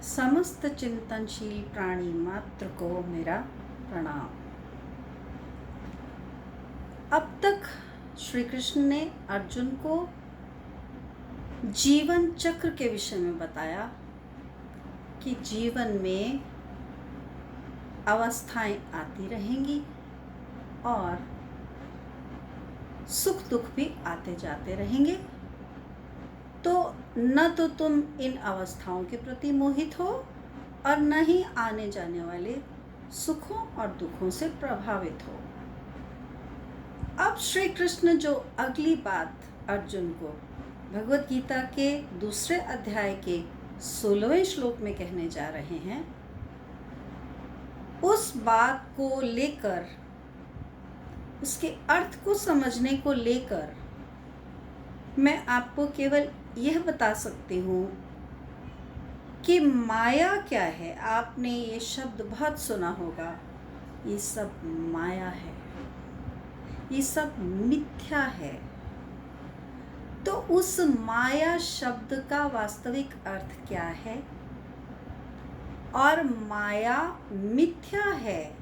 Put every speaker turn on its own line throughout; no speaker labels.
समस्त चिंतनशील प्राणी मात्र को मेरा प्रणाम। अब तक श्री कृष्ण ने अर्जुन को जीवन चक्र के विषय में बताया कि जीवन में अवस्थाएं आती रहेंगी और सुख दुख भी आते जाते रहेंगे। तो न तो तुम इन अवस्थाओं के प्रति मोहित हो और न ही आने जाने वाले सुखों और दुखों से प्रभावित हो। अब श्री कृष्ण जो अगली बात अर्जुन को भगवत गीता के दूसरे अध्याय के 16वें श्लोक में कहने जा रहे हैं, उस बात को लेकर, उसके अर्थ को समझने को लेकर मैं आपको केवल यह बता सकती हूँ कि माया क्या है। आपने ये शब्द बहुत सुना होगा, ये सब माया है, ये सब मिथ्या है। तो उस माया शब्द का वास्तविक अर्थ क्या है और माया मिथ्या है,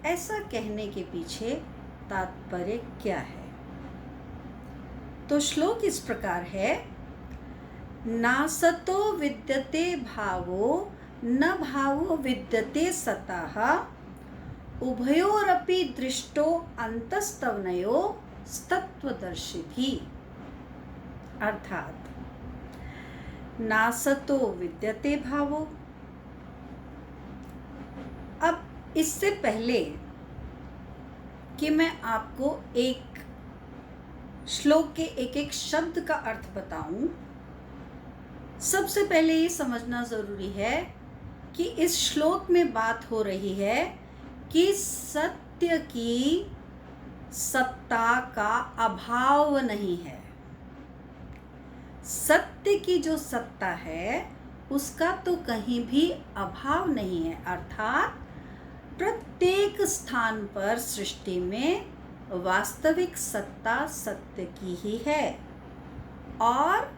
ऐसा कहने के पीछे तात्पर्य क्या है। तो श्लोक इस प्रकार है, नासतो विद्यते भावो न भावो विद्यते सतः उभयोरपि दृष्टो अंतस्तवनयो तत्त्वदर्शिभिः। अर्थात नासतो विद्यते भावो। अब इससे पहले कि मैं आपको एक श्लोक के एक एक शब्द का अर्थ बताऊं, सबसे पहले ये समझना जरूरी है कि इस श्लोक में बात हो रही है कि सत्य की सत्ता का अभाव नहीं है। सत्य की जो सत्ता है उसका तो कहीं भी अभाव नहीं है। अर्थात प्रत्येक स्थान पर सृष्टि में वास्तविक सत्ता सत्य की ही है और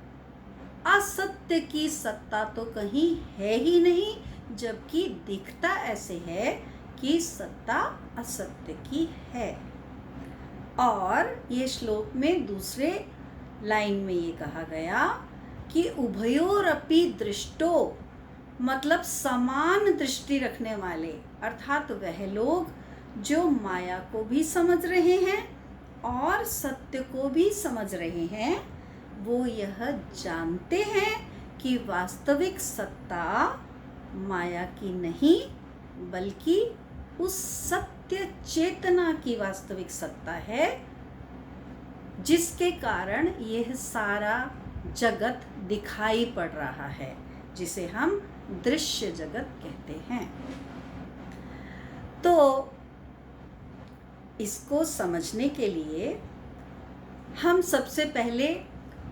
असत्य की सत्ता तो कहीं है ही नहीं, जबकि दिखता ऐसे है कि सत्ता असत्य की है। और ये श्लोक में दूसरे लाइन में ये कहा गया कि उभयोरपि दृष्टो, मतलब समान दृष्टि रखने वाले, अर्थात वह लोग जो माया को भी समझ रहे हैं और सत्य को भी समझ रहे हैं, वो यह जानते हैं कि वास्तविक सत्ता माया की नहीं बल्कि उस सत्य चेतना की वास्तविक सत्ता है, जिसके कारण यह सारा जगत दिखाई पड़ रहा है, जिसे हम दृश्य जगत कहते हैं। तो इसको समझने के लिए हम सबसे पहले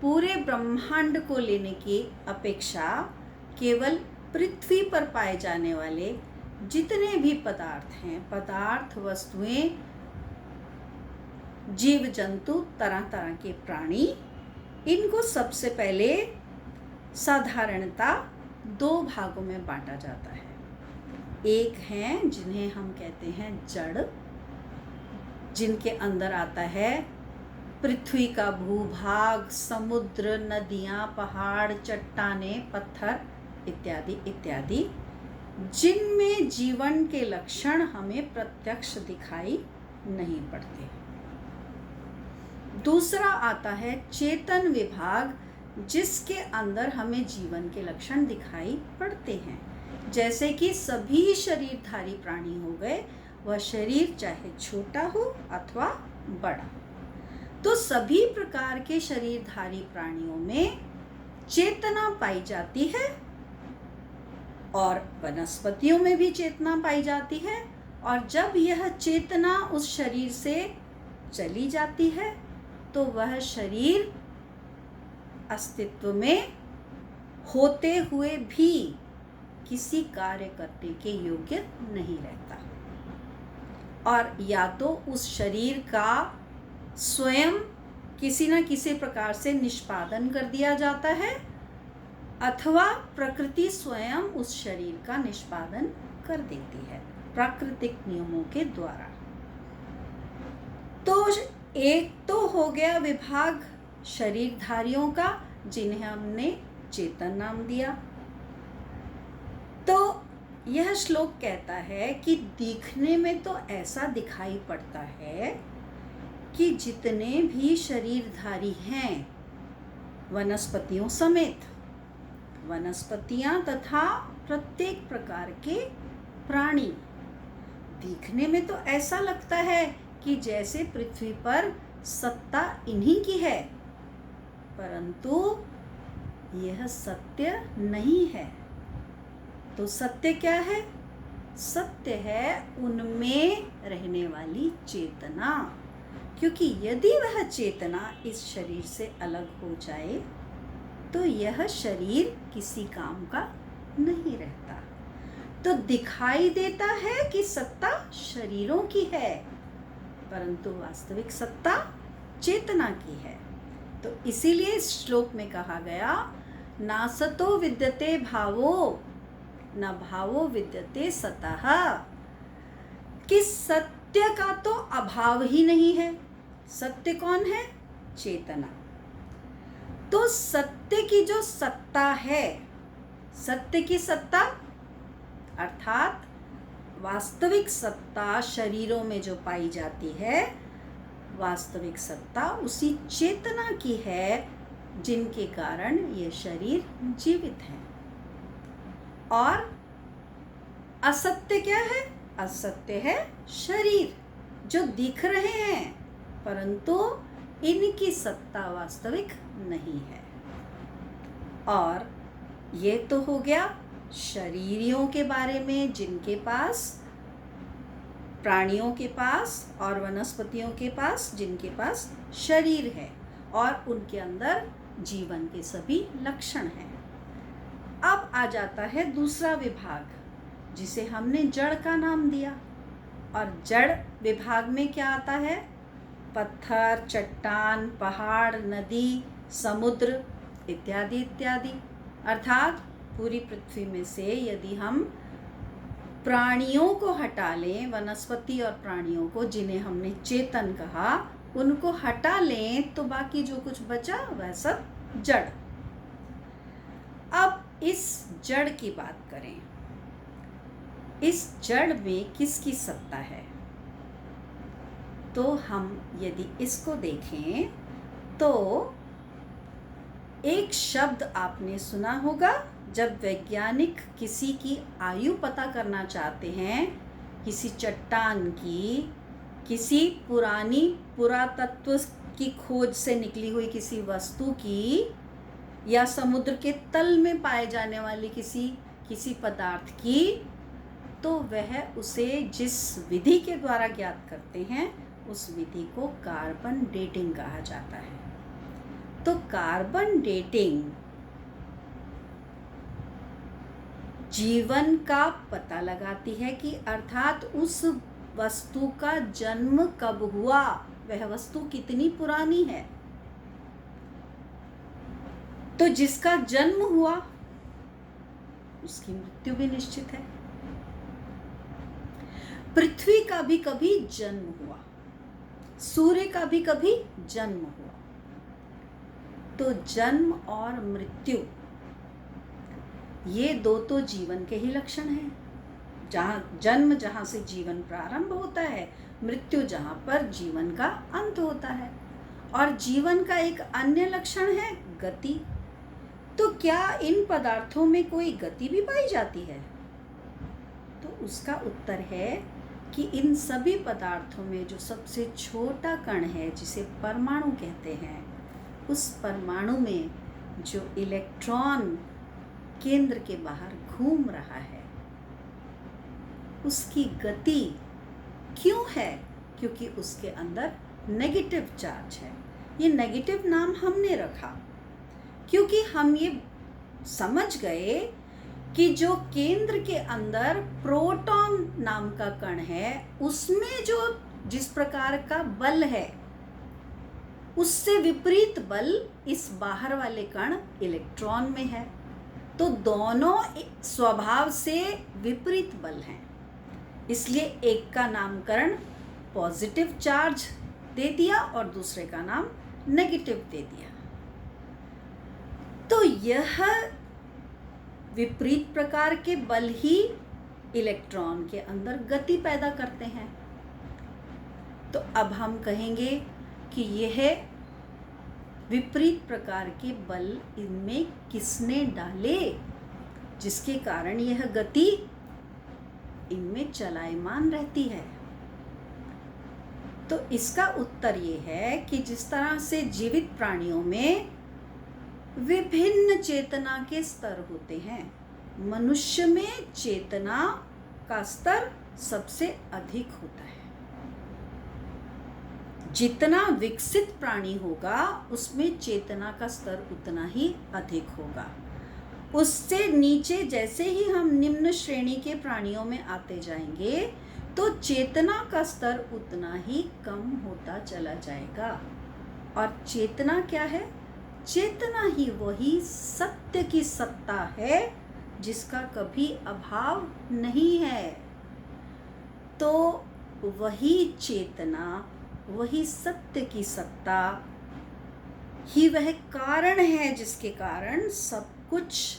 पूरे ब्रह्मांड को लेने की अपेक्षा केवल पृथ्वी पर पाए जाने वाले जितने भी पदार्थ हैं, पदार्थ, वस्तुएं, जीव जंतु, तरह तरह के प्राणी, इनको सबसे पहले साधारणता दो भागों में बांटा जाता है। एक हैं जिन्हें हम कहते हैं जड़, जिनके अंदर आता है पृथ्वी का भूभाग, समुद्र, नदियाँ, पहाड़, चट्टानें, पत्थर इत्यादि इत्यादि, जिनमें जीवन के लक्षण हमें प्रत्यक्ष दिखाई नहीं पड़ते। दूसरा आता है चेतन विभाग, जिसके अंदर हमें जीवन के लक्षण दिखाई पड़ते हैं, जैसे कि सभी शरीरधारी प्राणी हो गए, वह शरीर चाहे छोटा हो अथवा बड़ा। तो सभी प्रकार के शरीरधारी प्राणियों में चेतना पाई जाती है और वनस्पतियों में भी चेतना पाई जाती है। और जब यह चेतना उस शरीर से चली जाती है तो वह शरीर अस्तित्व में होते हुए भी किसी कार्य करने के योग्य नहीं रहता, और या तो उस शरीर का स्वयं किसी न किसी प्रकार से निष्पादन कर दिया जाता है अथवा प्रकृति स्वयं उस शरीर का निष्पादन कर देती है प्राकृतिक नियमों के द्वारा। तो एक तो हो गया विभाग शरीरधारियों का, जिन्हें हमने चेतन नाम दिया। तो यह श्लोक कहता है कि दिखने में तो ऐसा दिखाई पड़ता है कि जितने भी शरीरधारी हैं वनस्पतियों समेत, वनस्पतियां तथा प्रत्येक प्रकार के प्राणी, दिखने में तो ऐसा लगता है कि जैसे पृथ्वी पर सत्ता इन्हीं की है, परंतु यह सत्य नहीं है। तो सत्य क्या है? सत्य है उनमें रहने वाली चेतना, क्योंकि यदि वह चेतना इस शरीर से अलग हो जाए तो यह शरीर किसी काम का नहीं रहता। तो दिखाई देता है कि सत्ता शरीरों की है, परंतु वास्तविक सत्ता चेतना की है। तो इसीलिए इस श्लोक में कहा गया, नासतो विद्यते भावो न भावो विद्यते सतः, कि सत्य का तो अभाव ही नहीं है। सत्य कौन है? चेतना। तो सत्य की जो सत्ता है, सत्य की सत्ता अर्थात वास्तविक सत्ता शरीरों में जो पाई जाती है, वास्तविक सत्ता उसी चेतना की है, जिनके कारण ये शरीर जीवित है। और असत्य क्या है? असत्य है शरीर जो दिख रहे हैं, परंतु इनकी सत्ता वास्तविक नहीं है। और ये तो हो गया शरीरियों के बारे में, जिनके पास, प्राणियों के पास और वनस्पतियों के पास, जिनके पास शरीर है और उनके अंदर जीवन के सभी लक्षण हैं। अब आ जाता है दूसरा विभाग, जिसे हमने जड़ का नाम दिया। और जड़ विभाग में क्या आता है? पत्थर, चट्टान, पहाड़, नदी, समुद्र इत्यादि इत्यादि। अर्थात पूरी पृथ्वी में से यदि हम प्राणियों को हटा लें, वनस्पति और प्राणियों को, जिन्हें हमने चेतन कहा, उनको हटा लें तो बाकी जो कुछ बचा वह सब जड़। अब इस जड़ की बात करें, इस जड़ में किसकी सत्ता है? तो हम यदि इसको देखें तो एक शब्द आपने सुना होगा, जब वैज्ञानिक किसी की आयु पता करना चाहते हैं, किसी चट्टान की, किसी पुरानी पुरातत्व की खोज से निकली हुई किसी वस्तु की, या समुद्र के तल में पाए जाने वाली किसी पदार्थ की, तो वह उसे जिस विधि के द्वारा ज्ञात करते हैं, उस विधि को कार्बन डेटिंग कहा जाता है। तो कार्बन डेटिंग जीवन का पता लगाती है कि अर्थात उस वस्तु का जन्म कब हुआ, वह वस्तु कितनी पुरानी है। तो जिसका जन्म हुआ उसकी मृत्यु भी निश्चित है। पृथ्वी का भी कभी जन्म हुआ, सूर्य का भी कभी जन्म हुआ। तो जन्म और मृत्यु ये दो तो जीवन के ही लक्षण हैं। जहां से जीवन प्रारंभ होता है, मृत्यु जहां पर जीवन का अंत होता है। और जीवन का एक अन्य लक्षण है गति। तो क्या इन पदार्थों में कोई गति भी पाई जाती है? तो उसका उत्तर है कि इन सभी पदार्थों में जो सबसे छोटा कण है, जिसे परमाणु कहते हैं, उस परमाणु में जो इलेक्ट्रॉन केंद्र के बाहर घूम रहा है, उसकी गति क्यों है? क्योंकि उसके अंदर नेगेटिव चार्ज है। ये नेगेटिव नाम हमने रखा क्योंकि हम ये समझ गए कि जो केंद्र के अंदर प्रोटॉन नाम का कण है, उसमें जो जिस प्रकार का बल है, उससे विपरीत बल इस बाहर वाले कण इलेक्ट्रॉन में है। तो दोनों स्वभाव से विपरीत बल हैं, इसलिए एक का नामकरण पॉजिटिव चार्ज दे दिया और दूसरे का नाम नेगेटिव दे दिया। तो यह विपरीत प्रकार के बल ही इलेक्ट्रॉन के अंदर गति पैदा करते हैं। तो अब हम कहेंगे कि यह विपरीत प्रकार के बल इनमें किसने डाले, जिसके कारण यह गति इनमें चलायमान रहती है। तो इसका उत्तर ये है कि जिस तरह से जीवित प्राणियों में विभिन्न चेतना के स्तर होते हैं, मनुष्य में चेतना का स्तर सबसे अधिक होता है। जितना विकसित प्राणी होगा उसमें चेतना का स्तर उतना ही अधिक होगा। उससे नीचे जैसे ही हम निम्न श्रेणी के प्राणियों में आते जाएंगे तो चेतना का स्तर उतना ही कम होता चला जाएगा। और चेतना क्या है? चेतना ही वही सत्य की सत्ता है जिसका कभी अभाव नहीं है। तो वही चेतना, वही सत्य की सत्ता ही वह कारण है जिसके कारण सब कुछ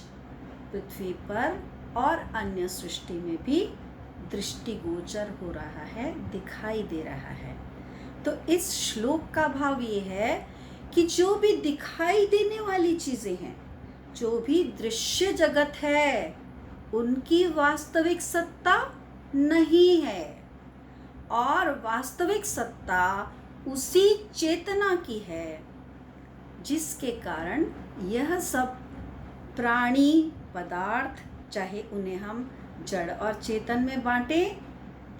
पृथ्वी पर और अन्य सृष्टि में भी दृष्टिगोचर हो रहा है, दिखाई दे रहा है। तो इस श्लोक का भाव ये है कि जो भी दिखाई देने वाली चीजें हैं, जो भी दृश्य जगत है, उनकी वास्तविक सत्ता नहीं है और वास्तविक सत्ता उसी चेतना की है जिसके कारण यह सब प्राणी पदार्थ, चाहे उन्हें हम जड़ और चेतन में बांटें,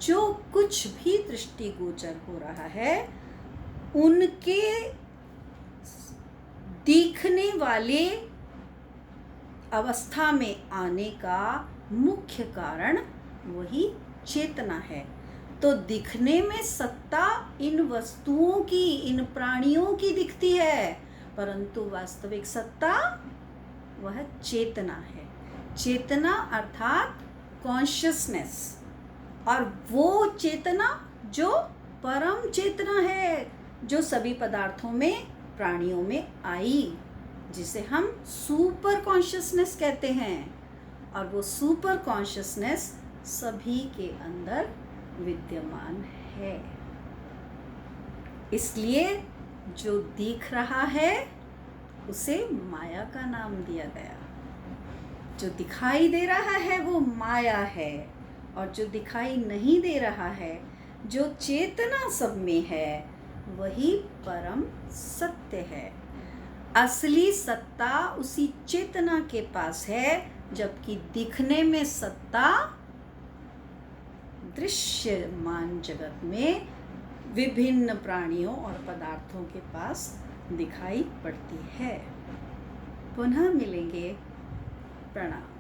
जो कुछ भी दृष्टिगोचर हो रहा है उनके दिखने वाले अवस्था में आने का मुख्य कारण वही चेतना है। तो दिखने में सत्ता इन वस्तुओं की, इन प्राणियों की दिखती है, परंतु वास्तविक सत्ता वह चेतना है। चेतना अर्थात कॉन्शियसनेस, और वो चेतना जो परम चेतना है, जो सभी पदार्थों में, प्राणियों में आई, जिसे हम सुपर कॉन्शियसनेस कहते हैं। और वो सुपर कॉन्शियसनेस सभी के अंदर विद्यमान है। इसलिए जो दिख रहा है उसे माया का नाम दिया गया। जो दिखाई दे रहा है वो माया है, और जो दिखाई नहीं दे रहा है, जो चेतना सब में है, वही परम सत्य है। असली सत्ता उसी चेतना के पास है, जबकि दिखने में सत्ता दृश्यमान जगत में विभिन्न प्राणियों और पदार्थों के पास दिखाई पड़ती है। पुनः मिलेंगे। प्रणाम।